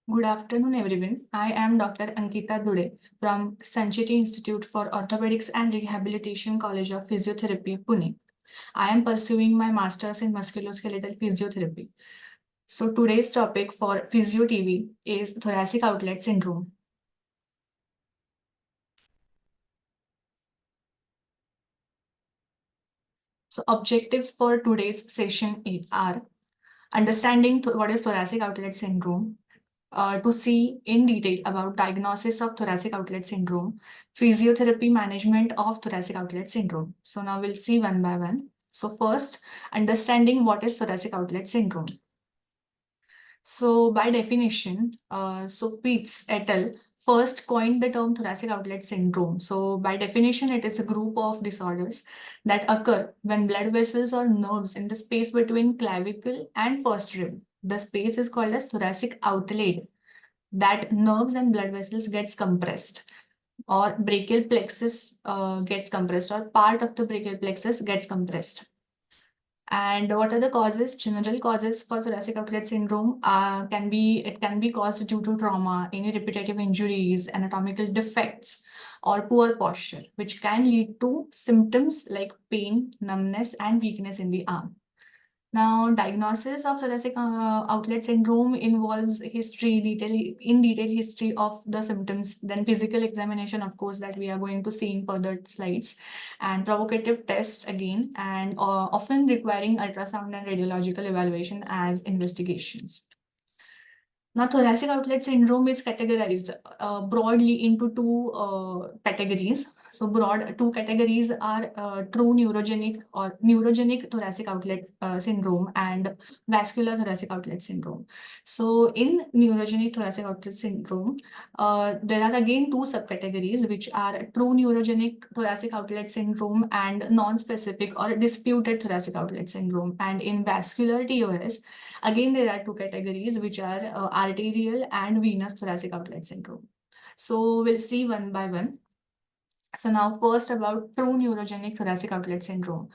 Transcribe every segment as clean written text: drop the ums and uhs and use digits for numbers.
Good afternoon, everyone. I am Dr. Ankita Dude from Sancheti Institute for Orthopaedics and Rehabilitation College of Physiotherapy, Pune. I am pursuing my master's in musculoskeletal physiotherapy. So today's topic for Physio TV is thoracic outlet syndrome. So objectives for today's session are understanding what is thoracic outlet syndrome, to see in detail about diagnosis of thoracic outlet syndrome, physiotherapy management of thoracic outlet syndrome. So now we'll see one by one. So first, understanding what is thoracic outlet syndrome. So by definition, Pitts et al. First coined the term thoracic outlet syndrome. So by definition, it is a group of disorders that occur when blood vessels or nerves in the space between clavicle and first rib. The space is called as thoracic outlet, that nerves and blood vessels gets compressed, or brachial plexus gets compressed, or part of the brachial plexus gets compressed. And what are the causes? General causes for thoracic outlet syndrome can be caused due to trauma, any repetitive injuries, anatomical defects, or poor posture, which can lead to symptoms like pain, numbness, and weakness in the arm. Now, diagnosis of thoracic outlet syndrome involves detail history of the symptoms, then physical examination, of course, that we are going to see in further slides, and provocative tests again, and often requiring ultrasound and radiological evaluation as investigations. Now, thoracic outlet syndrome is categorized broadly into two categories. So, broad two categories are true neurogenic or neurogenic thoracic outlet syndrome and vascular thoracic outlet syndrome. So, in neurogenic thoracic outlet syndrome, there are again two subcategories, which are true neurogenic thoracic outlet syndrome and non-specific or disputed thoracic outlet syndrome. And in vascular TOS, again, there are two categories, which are arterial and venous thoracic outlet syndrome. So we'll see one by one. So now first about true neurogenic thoracic outlet syndrome.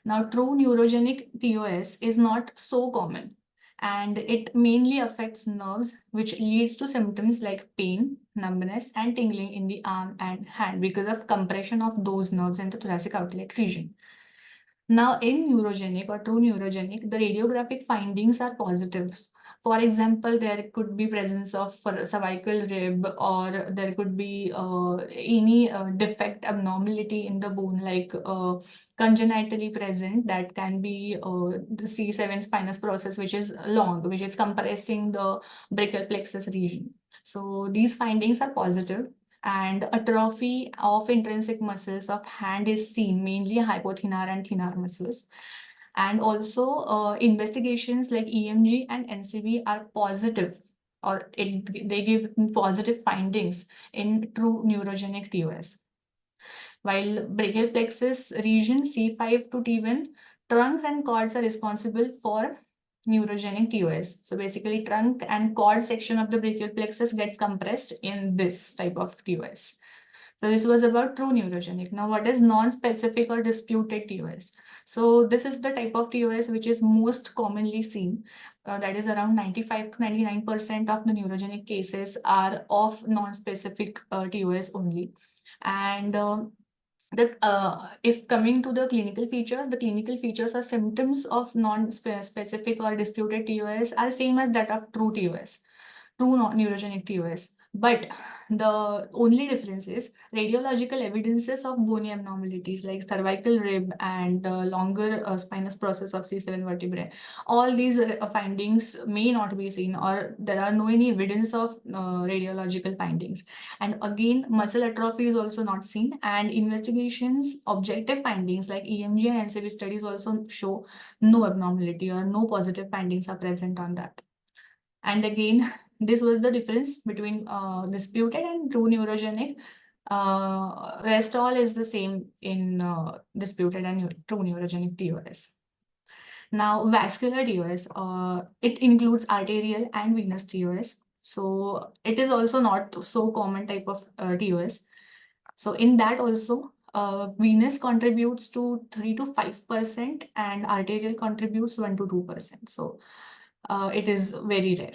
Now true neurogenic TOS is not so common, and it mainly affects nerves, which leads to symptoms like pain, numbness, and tingling in the arm and hand because of compression of those nerves in the thoracic outlet region. Now, in neurogenic or true neurogenic, the radiographic findings are positive. For example, there could be presence of cervical rib, or there could be any defect, abnormality in the bone, like congenitally present, that can be the C7 spinous process, which is long, which is compressing the brachial plexus region. So these findings are positive, and atrophy of intrinsic muscles of hand is seen, mainly hypothenar and thenar muscles. And also investigations like EMG and NCB are positive, or they give positive findings in true neurogenic TOS. While brachial plexus region C5 to T1, trunks and cords are responsible for neurogenic TOS. So basically, trunk and cord section of the brachial plexus gets compressed in this type of TOS. So this was about true neurogenic. Now, what is non-specific or disputed TOS? So this is the type of TOS which is most commonly seen. That is around 95 to 99% of the neurogenic cases are of non-specific TOS only. And if coming to the clinical features or symptoms of non-specific or disputed TOS are same as that of true TOS, true neurogenic TOS. But the only difference is radiological evidences of bony abnormalities like cervical rib and longer spinous process of C7 vertebrae. All these findings may not be seen, or there are no any evidence of radiological findings. And again, muscle atrophy is also not seen, and investigations, objective findings like EMG and NCB studies also show no abnormality or no positive findings are present on that. And again, this was the difference between disputed and true neurogenic. Rest all is the same in disputed and true neurogenic TOS. Now, vascular TOS, it includes arterial and venous TOS. So it is also not so common type of TOS. So in that also, venous contributes to 3 to 5% and arterial contributes 1 to 2%. So it is very rare.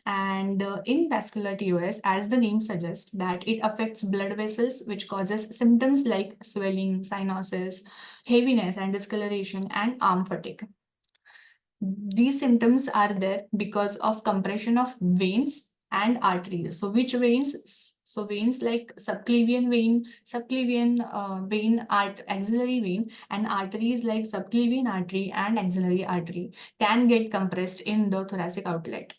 And in vascular TOS, as the name suggests, that it affects blood vessels, which causes symptoms like swelling, cyanosis, heaviness and discoloration, and arm fatigue. These symptoms are there because of compression of veins and arteries. So which veins? So veins like subclavian vein, axillary vein, and arteries like subclavian artery and axillary artery can get compressed in the thoracic outlet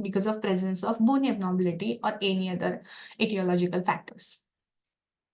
because of presence of bony abnormality or any other etiological factors.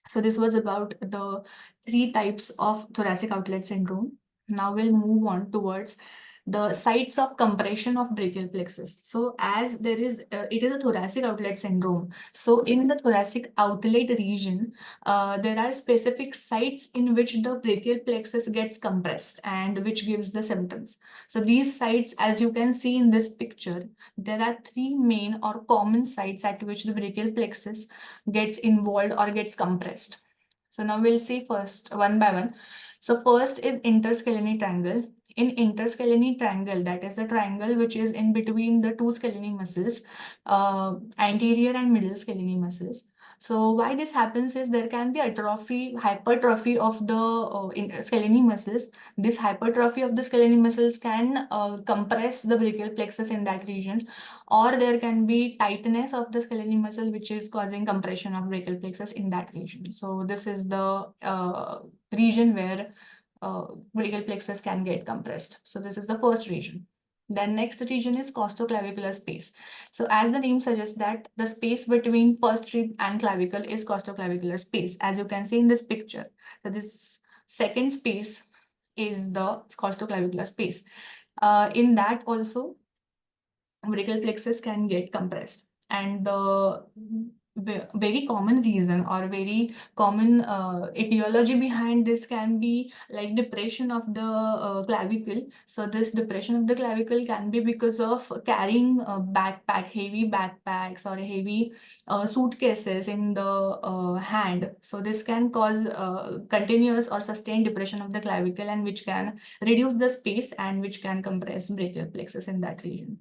So this was about the 3 types of thoracic outlet syndrome. Now we'll move on towards the sites of compression of brachial plexus. So as there is, it is a thoracic outlet syndrome. So in the thoracic outlet region, there are specific sites in which the brachial plexus gets compressed and which gives the symptoms. So these sites, as you can see in this picture, there are 3 main or common sites at which the brachial plexus gets involved or gets compressed. So now we'll see first one by one. So first is interscalene triangle. In interscalene triangle, that is the triangle which is in between the 2 scalene muscles, anterior and middle scalene muscles. So why this happens is there can be hypertrophy of the scalene muscles. This hypertrophy of the scalene muscles can compress the brachial plexus in that region, or there can be tightness of the scalene muscle which is causing compression of brachial plexus in that region. So this is the region where brachial plexus can get compressed. So this is the first region. Then next region is costoclavicular space. So as the name suggests, that the space between first rib and clavicle is costoclavicular space, as you can see in this picture. So this second space is the costoclavicular space. In that also, brachial plexus can get compressed. And the very common reason or very common etiology behind this can be like depression of the clavicle. So this depression of the clavicle can be because of carrying heavy backpacks or heavy suitcases in the hand. So this can cause continuous or sustained depression of the clavicle, and which can reduce the space and which can compress brachial plexus in that region.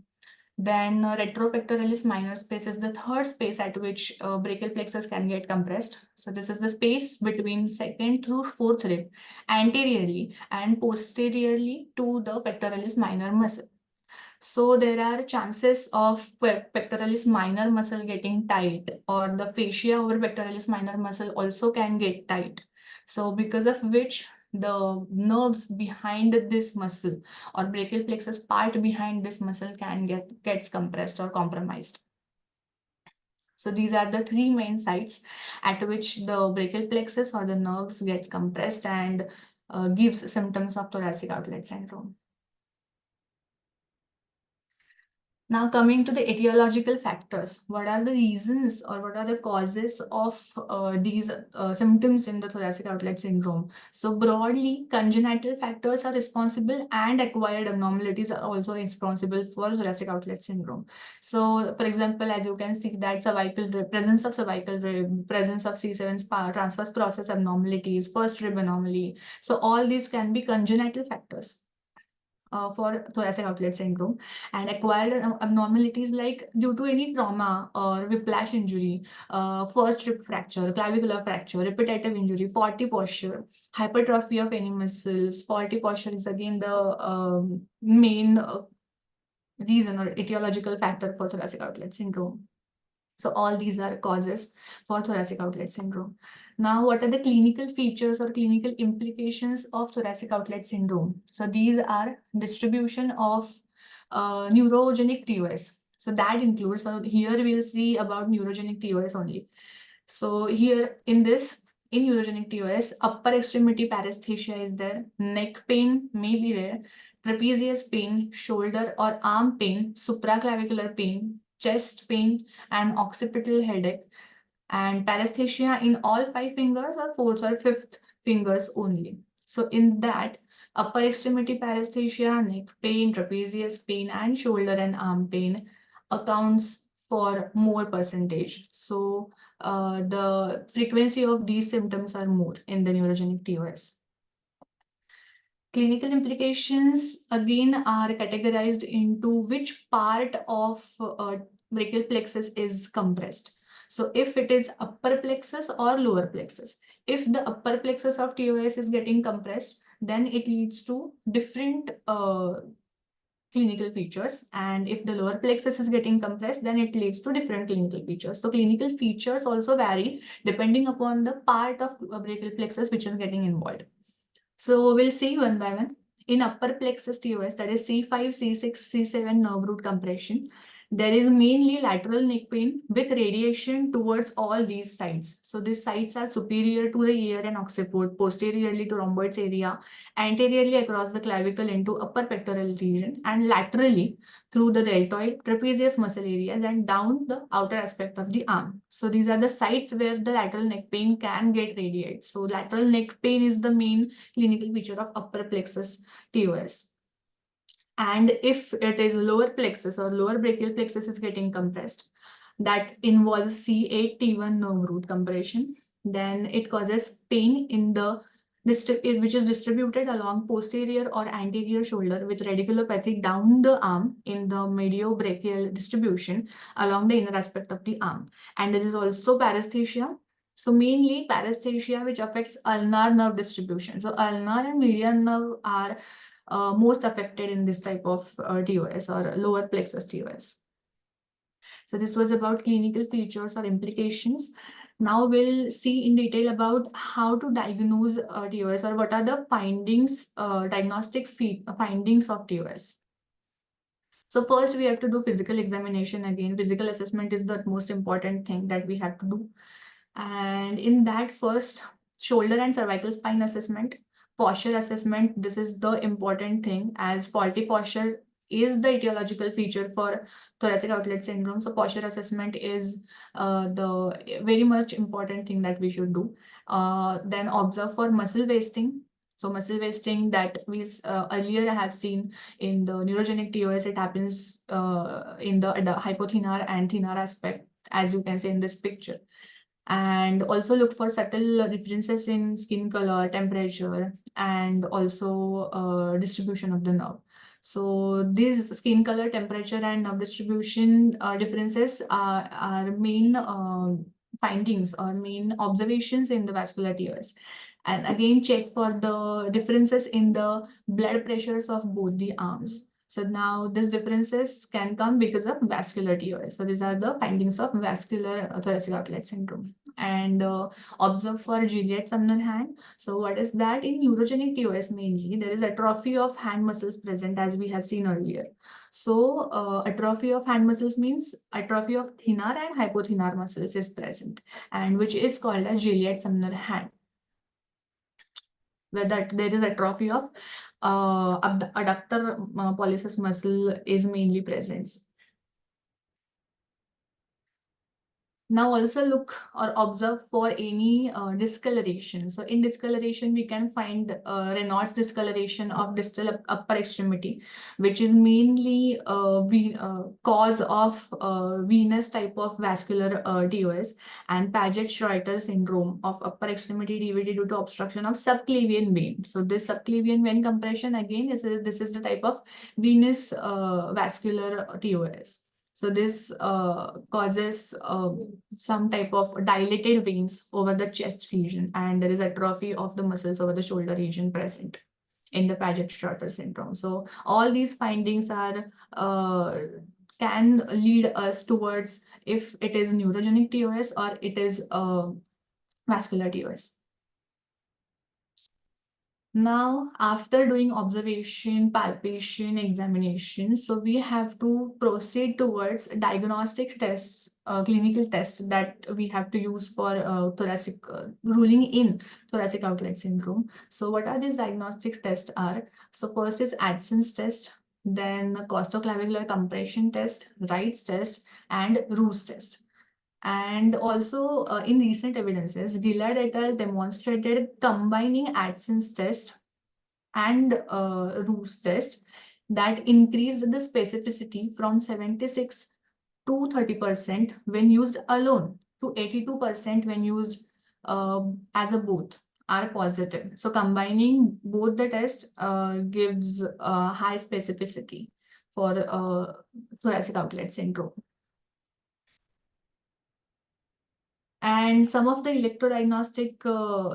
Then retropectoralis minor space is the third space at which brachial plexus can get compressed. So this is the space between second through fourth rib, anteriorly and posteriorly to the pectoralis minor muscle. So there are chances of pectoralis minor muscle getting tight, or the fascia over pectoralis minor muscle also can get tight. So because of which the nerves behind this muscle or brachial plexus part behind this muscle can gets compressed or compromised. So these are the 3 main sites at which the brachial plexus or the nerves gets compressed and gives symptoms of thoracic outlet syndrome. Now coming to the etiological factors, what are the reasons or what are the causes of these symptoms in the thoracic outlet syndrome? So broadly, congenital factors are responsible and acquired abnormalities are also responsible for thoracic outlet syndrome. So for example, as you can see that presence of cervical rib, presence of C7 transverse process abnormalities, first rib anomaly. So all these can be congenital factors for thoracic outlet syndrome. And acquired abnormalities like due to any trauma or whiplash injury, first rib fracture, clavicular fracture, repetitive injury, faulty posture, hypertrophy of any muscles. Faulty posture is again the main reason or etiological factor for thoracic outlet syndrome. So all these are causes for thoracic outlet syndrome. Now, what are the clinical features or clinical implications of thoracic outlet syndrome? So these are distribution of neurogenic TOS. So that includes, so here we'll see about neurogenic TOS only. So here in neurogenic TOS, upper extremity paresthesia is there, neck pain may be there, trapezius pain, shoulder or arm pain, supraclavicular pain, chest pain, and occipital headache, and paresthesia in all 5 fingers or 4th or 5th fingers only. So in that, upper extremity paresthesia, neck pain, trapezius pain, and shoulder and arm pain accounts for more percentage. So the frequency of these symptoms are more in the neurogenic TOS. Clinical implications again are categorized into which part of brachial plexus is compressed. So if it is upper plexus or lower plexus, if the upper plexus of TOS is getting compressed, then it leads to different clinical features, and if the lower plexus is getting compressed, then it leads to different clinical features. So clinical features also vary depending upon the part of brachial plexus which is getting involved. So we'll see one by one. In upper plexus TOS, that is C5, C6, C7 nerve root compression, there is mainly lateral neck pain with radiation towards all these sides. So these sides are superior to the ear and occiput, posteriorly to rhomboids area, anteriorly across the clavicle into upper pectoral region, and laterally through the deltoid, trapezius muscle areas, and down the outer aspect of the arm. So these are the sites where the lateral neck pain can get radiated. So lateral neck pain is the main clinical feature of upper plexus TOS. And if it is lower plexus or lower brachial plexus is getting compressed, that involves C8 T1 nerve root compression, then it causes pain in the which is distributed along posterior or anterior shoulder with radiculopathy down the arm in the mediobrachial distribution along the inner aspect of the arm. And there is also paresthesia. So mainly paresthesia which affects ulnar nerve distribution. So ulnar and median nerve are most affected in this type of TOS or lower plexus TOS. So this was about clinical features or implications. Now we'll see in detail about how to diagnose TOS, or what are the findings, diagnostic findings of TOS. So first we have to do physical examination. Again, physical assessment is the most important thing that we have to do. And in that, first, shoulder and cervical spine assessment, posture assessment. This is the important thing, as faulty posture is the etiological feature for thoracic outlet syndrome. So posture assessment is the very much important thing that we should do. Then observe for muscle wasting. So muscle wasting that we earlier have seen in the neurogenic TOS, it happens in the hypothenar and thenar aspect, as you can see in this picture. And also look for subtle differences in skin color, temperature, and also distribution of the nerve. So these skin color, temperature, and nerve distribution differences are main findings or main observations in the vascular TOS. And again, check for the differences in the blood pressures of both the arms. So now these differences can come because of vascular TOS. So these are the findings of vascular thoracic outlet syndrome. And observe for Gilead-Sumner hand. So what is that? In neurogenic TOS mainly, there is atrophy of hand muscles present, as we have seen earlier. So atrophy of hand muscles means atrophy of thenar and hypothenar muscles is present, and which is called as Gilead-Sumner hand, where that there is atrophy of adductor pollicis muscle is mainly present. Now also look or observe for any discoloration. So in discoloration, we can find Raynaud's discoloration of distal upper extremity, which is mainly cause of venous type of vascular TOS, and Paget-Schroeder syndrome of upper extremity DVD due to obstruction of subclavian vein. So this subclavian vein compression, again, this is the type of venous vascular TOS. So this causes some type of dilated veins over the chest region, and there is atrophy of the muscles over the shoulder region present in the Paget-Schroeder syndrome. So all these findings are can lead us towards if it is neurogenic TOS or it is vascular TOS. Now, after doing observation, palpation, examination, so we have to proceed towards diagnostic tests, clinical tests that we have to use for thoracic ruling in thoracic outlet syndrome. So what are these diagnostic tests are? So first is Adson's test, then costoclavicular compression test, Wright's test, and Roos test. And also in recent evidences, Gillard et al. Demonstrated combining Adson's test and Roos test that increased the specificity from 76 to 30% when used alone to 82% when used as a both are positive. So combining both the tests gives high specificity for thoracic outlet syndrome. And some of the electrodiagnostic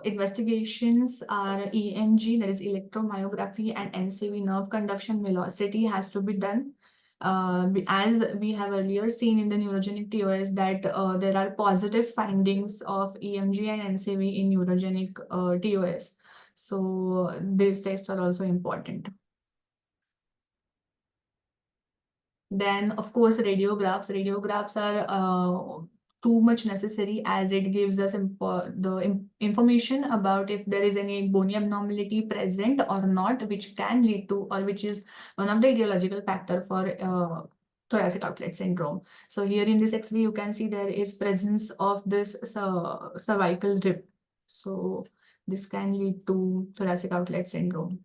investigations are EMG, that is electromyography, and NCV, nerve conduction velocity, has to be done. As we have earlier seen in the neurogenic TOS that there are positive findings of EMG and NCV in neurogenic TOS. So these tests are also important. Then, of course, radiographs. Radiographs are too much necessary as it gives us information about if there is any bony abnormality present or not, which can lead to, or which is one of the etiological factor for thoracic outlet syndrome. So here in this X-ray, you can see there is presence of this cervical rib. So this can lead to thoracic outlet syndrome.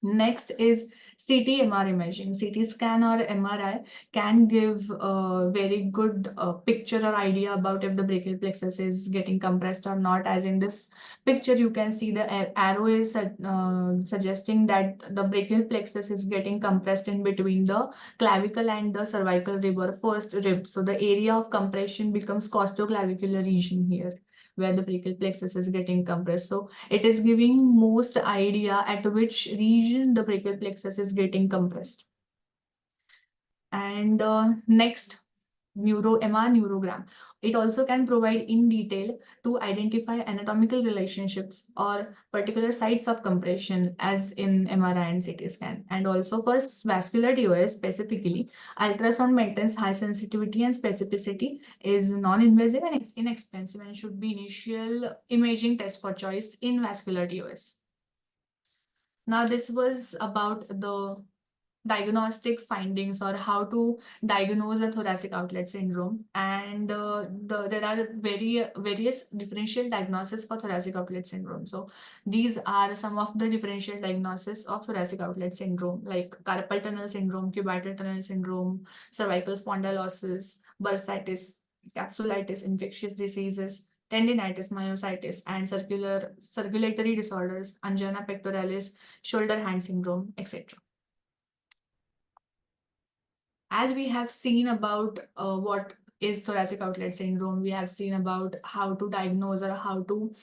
Next is CT MR imaging. CT scan or MRI can give a very good picture or idea about if the brachial plexus is getting compressed or not. As in this picture, you can see the arrow is suggesting that the brachial plexus is getting compressed in between the clavicle and the cervical rib or first rib. So the area of compression becomes costoclavicular region here, where the brachial plexus is getting compressed. So it is giving most idea at which region the brachial plexus is getting compressed. And next, MR neurogram. It also can provide in detail to identify anatomical relationships or particular sites of compression as in MRI and CT scan. And also for vascular TOS specifically, ultrasound maintains high sensitivity and specificity, is non-invasive and inexpensive, and should be initial imaging test for choice in vascular TOS. Now this was about the diagnostic findings or how to diagnose a thoracic outlet syndrome, and there are various differential diagnoses for thoracic outlet syndrome. So these are some of the differential diagnoses of thoracic outlet syndrome, like carpal tunnel syndrome, cubital tunnel syndrome, cervical spondylosis, bursitis, capsulitis, infectious diseases, tendinitis, myositis, and circulatory disorders, angina pectoralis, shoulder hand syndrome, etc. As we have seen about what is thoracic outlet syndrome, we have seen about how to diagnose or how to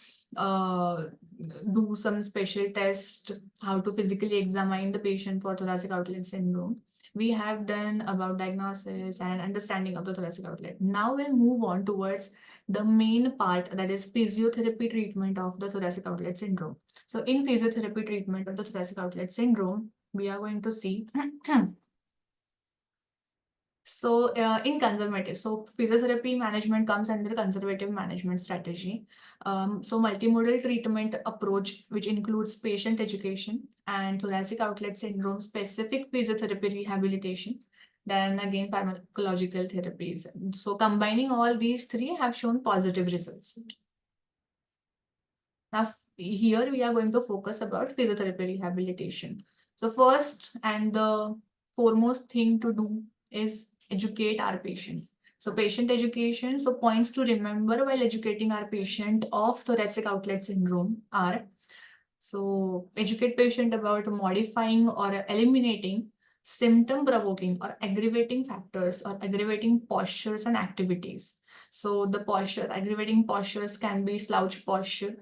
do some special test, how to physically examine the patient for thoracic outlet syndrome. We have done about diagnosis and understanding of the thoracic outlet. Now we'll move on towards the main part, that is physiotherapy treatment of the thoracic outlet syndrome. So in physiotherapy treatment of the thoracic outlet syndrome, we are going to see So in conservative, so physiotherapy management comes under conservative management strategy. So multimodal treatment approach, which includes patient education and thoracic outlet syndrome specific physiotherapy rehabilitation. Then again, pharmacological therapies. So combining all these three have shown positive results. Now here we are going to focus about physiotherapy rehabilitation. So first and the foremost thing to do is educate our patient. So patient education, so points to remember while educating our patient of thoracic outlet syndrome are, so educate patient about modifying or eliminating symptom provoking or aggravating factors or aggravating postures and activities. So the aggravating postures can be slouch posture,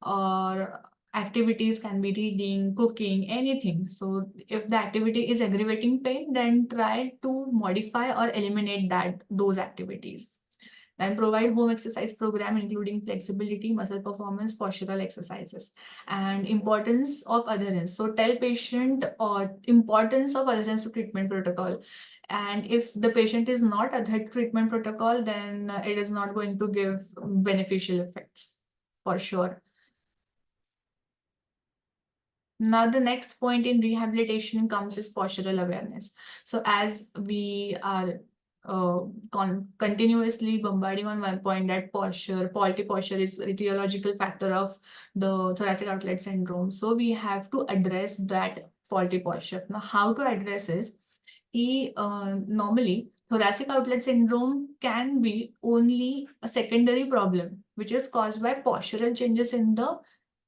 or activities can be reading, cooking, anything. So if the activity is aggravating pain, then try to modify or eliminate those activities. Then provide home exercise program including flexibility, muscle performance, postural exercises, and importance of adherence. So tell patient or importance of adherence to treatment protocol. And if the patient is not adhered to treatment protocol, then it is not going to give beneficial effects for sure. Now, the next point in rehabilitation comes is postural awareness. So as we are continuously bombarding on one point, that faulty posture is a etiological factor of the thoracic outlet syndrome. So we have to address that faulty posture. Now, how to address is, normally thoracic outlet syndrome can be only a secondary problem, which is caused by postural changes in the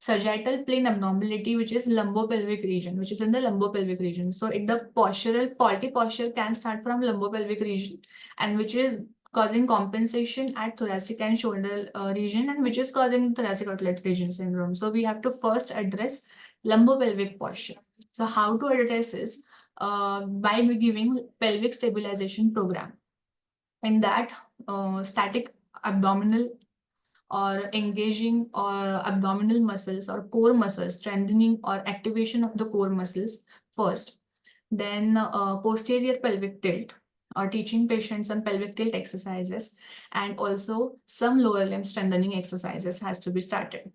sagittal plane abnormality, which is lumbopelvic region, which is in the lumbopelvic region. So the faulty posture can start from lumbopelvic region, and which is causing compensation at thoracic and shoulder region, and which is causing thoracic outlet region syndrome. So we have to first address lumbopelvic posture. So how to address this? By giving pelvic stabilization program. In that, static abdominal or engaging or abdominal muscles or core muscles, strengthening or activation of the core muscles first. Then posterior pelvic tilt, or teaching patients some pelvic tilt exercises, and also some lower limb strengthening exercises has to be started.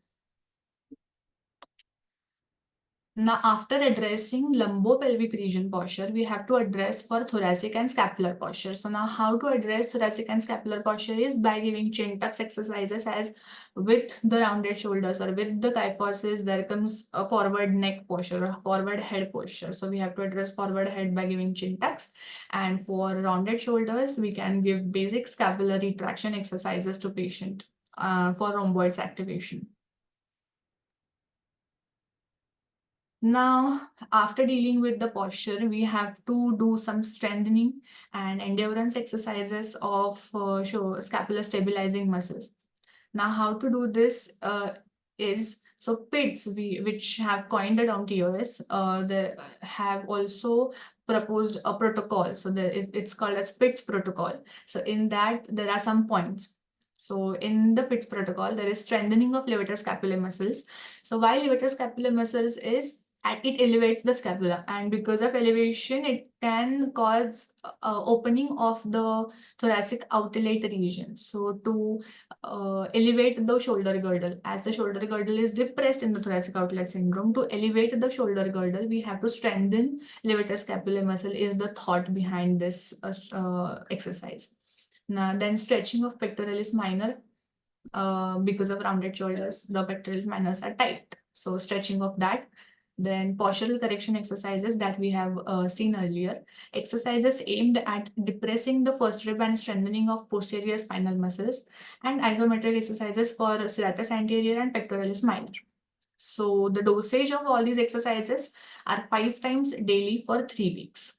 Now, after addressing lumbopelvic region posture, we have to address for thoracic and scapular posture. So now how to address thoracic and scapular posture is by giving chin tucks exercises, as with the rounded shoulders or with the kyphosis, there comes a forward neck posture or forward head posture. So we have to address forward head by giving chin tucks. And for rounded shoulders, we can give basic scapular retraction exercises to patient for rhomboids activation. Now, after dealing with the posture, we have to do some strengthening and endurance exercises of scapular stabilizing muscles. Now, how to do this is, so PIDS, which have coined the term TOS, they have also proposed a protocol. So it's called as PIDS protocol. So in that, there are some points. So in the PIDS protocol, there is strengthening of levator scapular muscles. So why levator scapular muscles is, it elevates the scapula, and because of elevation, it can cause opening of the thoracic outlet region. So to elevate the shoulder girdle, as the shoulder girdle is depressed in the thoracic outlet syndrome, to elevate the shoulder girdle, we have to strengthen levator scapular muscle is the thought behind this exercise. Now, then stretching of pectoralis minor, because of rounded shoulders, the pectoralis minors are tight. So stretching of that. Then postural correction exercises that we have seen earlier. Exercises aimed at depressing the first rib and strengthening of posterior spinal muscles, and isometric exercises for serratus anterior and pectoralis minor. So the dosage of all these exercises are 5 times daily for 3 weeks.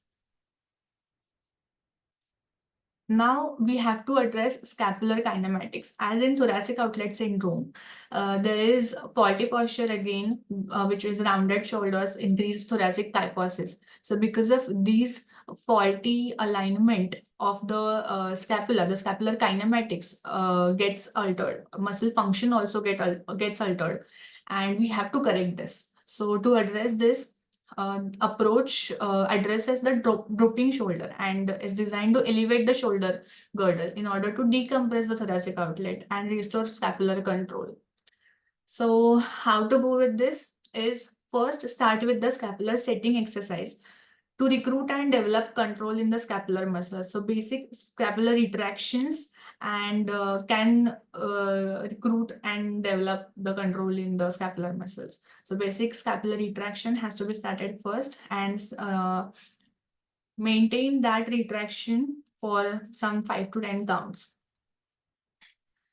Now we have to address scapular kinematics. As in thoracic outlet syndrome, there is faulty posture again, which is rounded shoulders, increased thoracic kyphosis. So because of these faulty alignment of the scapula, the scapular kinematics gets altered. Muscle function also gets altered, and we have to correct this. So to address this, approach addresses the drooping shoulder and is designed to elevate the shoulder girdle in order to decompress the thoracic outlet and restore scapular control. So how to go with this is, first start with the scapular setting exercise to recruit and develop control in the scapular muscle. So basic scapular retractions and can recruit and develop the control in the scapular muscles. So basic scapular retraction has to be started first, and maintain that retraction for some 5 to 10 counts.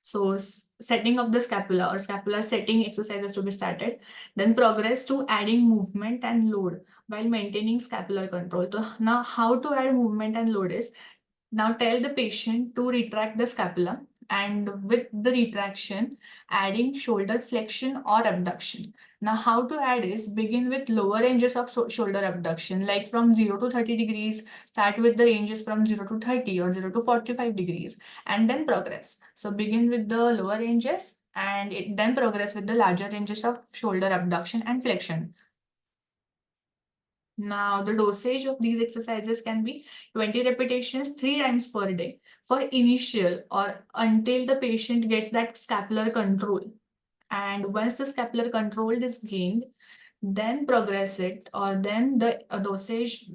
So setting of the scapula or scapular setting exercises to be started, then progress to adding movement and load while maintaining scapular control. So now how to add movement and load is, now tell the patient to retract the scapula, and with the retraction, adding shoulder flexion or abduction. Now, how to add is, begin with lower ranges of shoulder abduction, like from 0 to 30 degrees, start with the ranges from 0 to 30 or 0 to 45 degrees, and then progress. So begin with the lower ranges and then progress with the larger ranges of shoulder abduction and flexion. Now, the dosage of these exercises can be 20 repetitions 3 times per day for initial or until the patient gets that scapular control. And once the scapular control is gained, then progress it, or then the dosage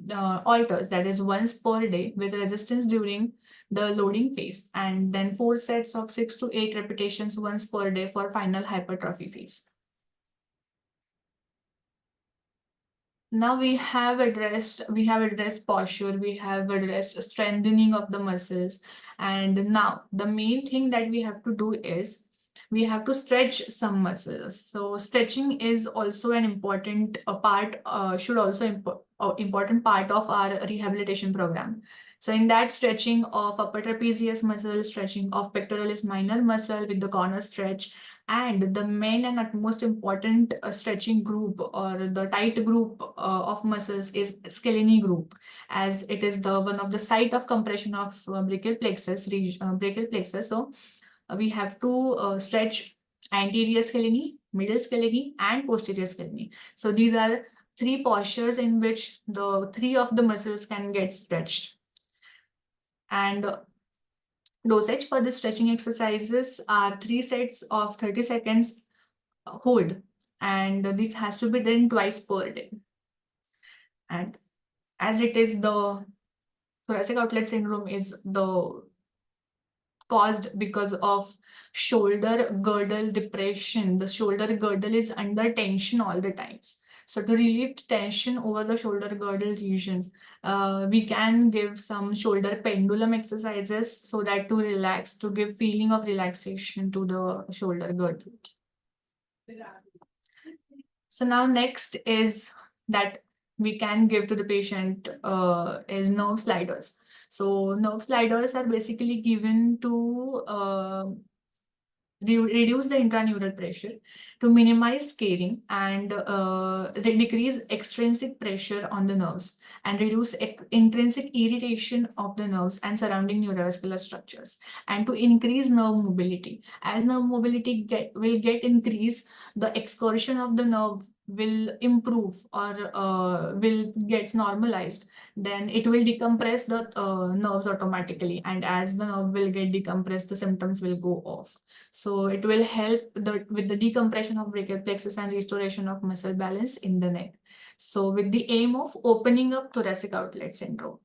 alters, that is once per day with resistance during the loading phase, and then 4 sets of 6 to 8 repetitions once per day for final hypertrophy phase. Now we have addressed posture, we have addressed strengthening of the muscles, and now the main thing that we have to do is we have to stretch some muscles. So stretching is also an important part, important part of our rehabilitation program. So in that, stretching of upper trapezius muscle, stretching of pectoralis minor muscle with the corner stretch, and the main and most important stretching group or the tight group of muscles is scalene group, as it is the one of the site of compression of brachial plexus, brachial plexus. So we have to stretch anterior scalene, middle scalene, and posterior scalene. So these are three postures in which the three of the muscles can get stretched. And dosage for the stretching exercises are 3 sets of 30 seconds hold, and this has to be done twice per day. And as it is the thoracic outlet syndrome is the caused because of shoulder girdle depression. The shoulder girdle is under tension all the times. So to relieve tension over the shoulder girdle region, we can give some shoulder pendulum exercises so that to relax, to give feeling of relaxation to the shoulder girdle. So now next is that we can give to the patient is nerve sliders. So nerve sliders are basically given to reduce the intraneural pressure, to minimize scaring, and decrease extrinsic pressure on the nerves, and reduce intrinsic irritation of the nerves and surrounding neurovascular structures, and to increase nerve mobility. As nerve mobility will get increased, the excursion of the nerve will improve or will gets normalized, then it will decompress the nerves automatically, and as the nerve will get decompressed, the symptoms will go off. So it will help with the decompression of brachial plexus and restoration of muscle balance in the neck. So with the aim of opening up thoracic outlet syndrome.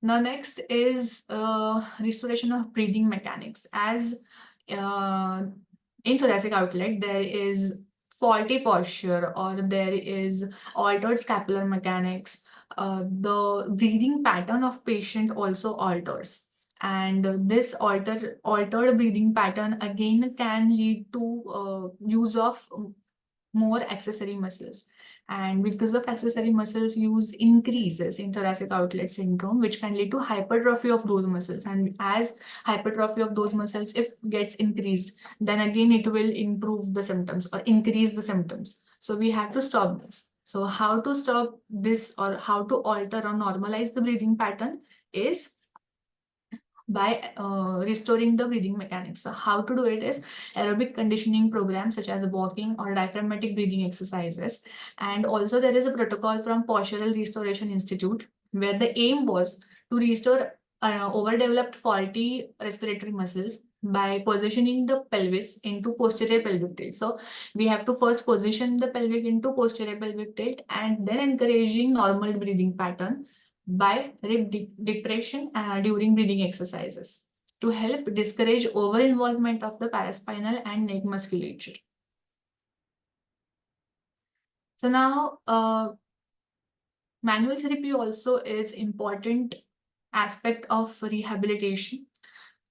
Now next is restoration of breathing mechanics. As in thoracic outlet, there is faulty posture or there is altered scapular mechanics. The breathing pattern of patient also alters. And this altered breathing pattern again can lead to use of more accessory muscles. And because of accessory muscles use increases in thoracic outlet syndrome, which can lead to hypertrophy of those muscles. And as hypertrophy of those muscles, if gets increased, then again it will improve the symptoms or increase the symptoms. So we have to stop this. So how to stop this or how to alter or normalize the breathing pattern is by restoring the breathing mechanics. So how to do it is aerobic conditioning programs such as walking or diaphragmatic breathing exercises. And also there is a protocol from Postural Restoration Institute where the aim was to restore overdeveloped faulty respiratory muscles by positioning the pelvis into posterior pelvic tilt. So we have to first position the pelvic into posterior pelvic tilt and then encouraging normal breathing pattern by rib depression during breathing exercises to help discourage over-involvement of the paraspinal and neck musculature. So now, manual therapy also is important aspect of rehabilitation.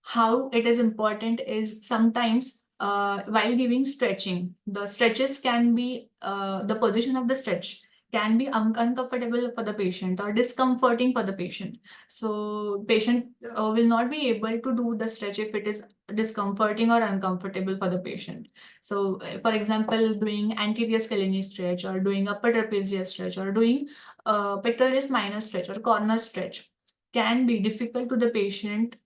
How it is important is sometimes while giving stretching, the stretches can be, the position of the stretch can be uncomfortable for the patient or discomforting for the patient. So patient will not be able to do the stretch if it is discomforting or uncomfortable for the patient. So for example, doing anterior scalene stretch or doing upper trapezius stretch or doing pectoralis minor stretch or corner stretch can be difficult to the patient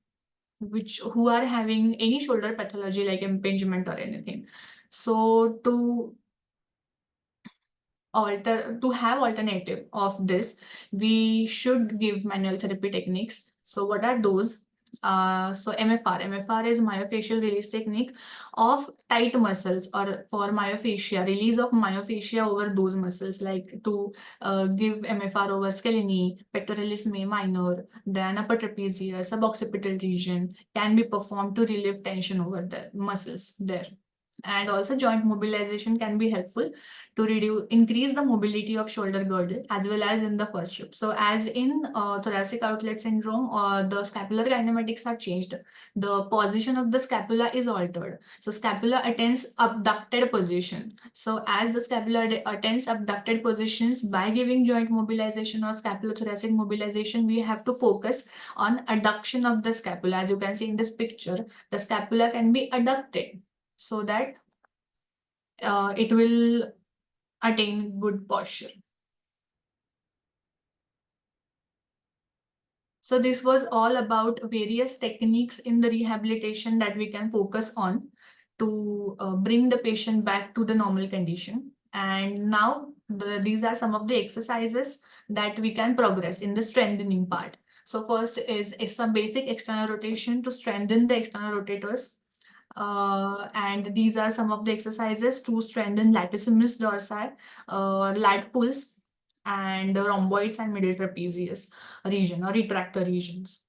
who are having any shoulder pathology like impingement or anything. So to have alternative of this, we should give manual therapy techniques. So what are those? So MFR is myofascial release technique of tight muscles or for myofascia, release of myofascia over those muscles, like to give MFR over scalene, pectoralis minor, then upper trapezius, suboccipital region can be performed to relieve tension over the muscles there. And also joint mobilization can be helpful to increase the mobility of shoulder girdle as well as in the first rib. So as in thoracic outlet syndrome, the scapular kinematics are changed. The position of the scapula is altered. So scapula attains abducted position. So as the scapula attains abducted positions, by giving joint mobilization or scapulothoracic mobilization, we have to focus on adduction of the scapula. As you can see in this picture, the scapula can be adducted so that it will attain good posture. So this was all about various techniques in the rehabilitation that we can focus on to bring the patient back to the normal condition. And now these are some of the exercises that we can progress in the strengthening part. So first is some basic external rotation to strengthen the external rotators. And these are some of the exercises to strengthen latissimus dorsi, lat pulls, and rhomboids and middle trapezius region or retractor regions.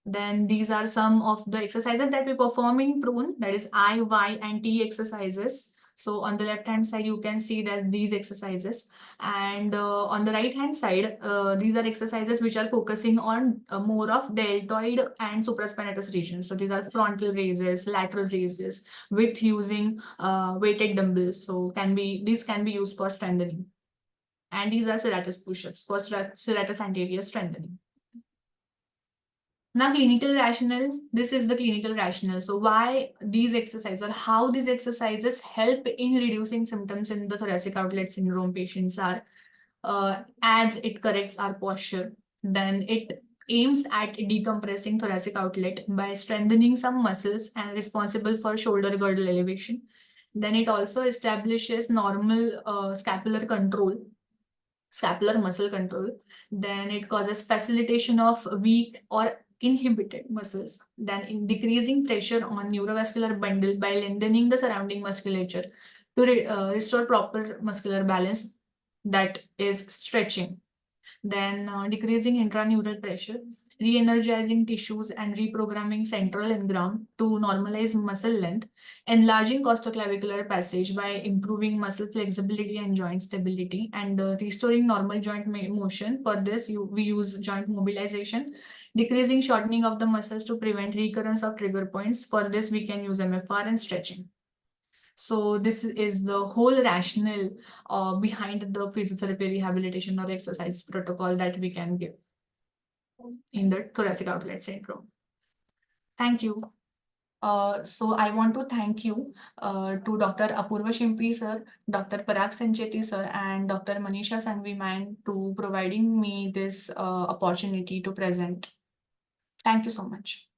Then these are some of the exercises that we perform in prone, that is I, Y, and T exercises. So on the left hand side, you can see that these exercises, and on the right hand side, these are exercises which are focusing on more of deltoid and supraspinatus regions. So these are frontal raises, lateral raises with using weighted dumbbells. So these can be used for strengthening. And these are serratus push-ups for serratus anterior strengthening. Now, clinical rationale. This is the clinical rationale. So why these exercises or how these exercises help in reducing symptoms in the thoracic outlet syndrome patients are as it corrects our posture. Then it aims at decompressing thoracic outlet by strengthening some muscles and responsible for shoulder girdle elevation. Then it also establishes normal scapular muscle control. Then it causes facilitation of weak or inhibited muscles. Then in decreasing pressure on neurovascular bundle by lengthening the surrounding musculature to restore proper muscular balance, that is stretching. Then decreasing intraneural pressure, re-energizing tissues and reprogramming central and ground to normalize muscle length, enlarging costoclavicular passage by improving muscle flexibility and joint stability, and restoring normal joint motion. For this, we use joint mobilization, decreasing shortening of the muscles to prevent recurrence of trigger points. For this, we can use MFR and stretching. So this is the whole rationale behind the physiotherapy rehabilitation or exercise protocol that we can give in the thoracic outlet syndrome. Thank you. So I want to thank you to Dr. Apurva Shimpi sir, Dr. Parag Sancheti sir, and Dr. Manisha Sanviman to providing me this opportunity to present. Thank you so much.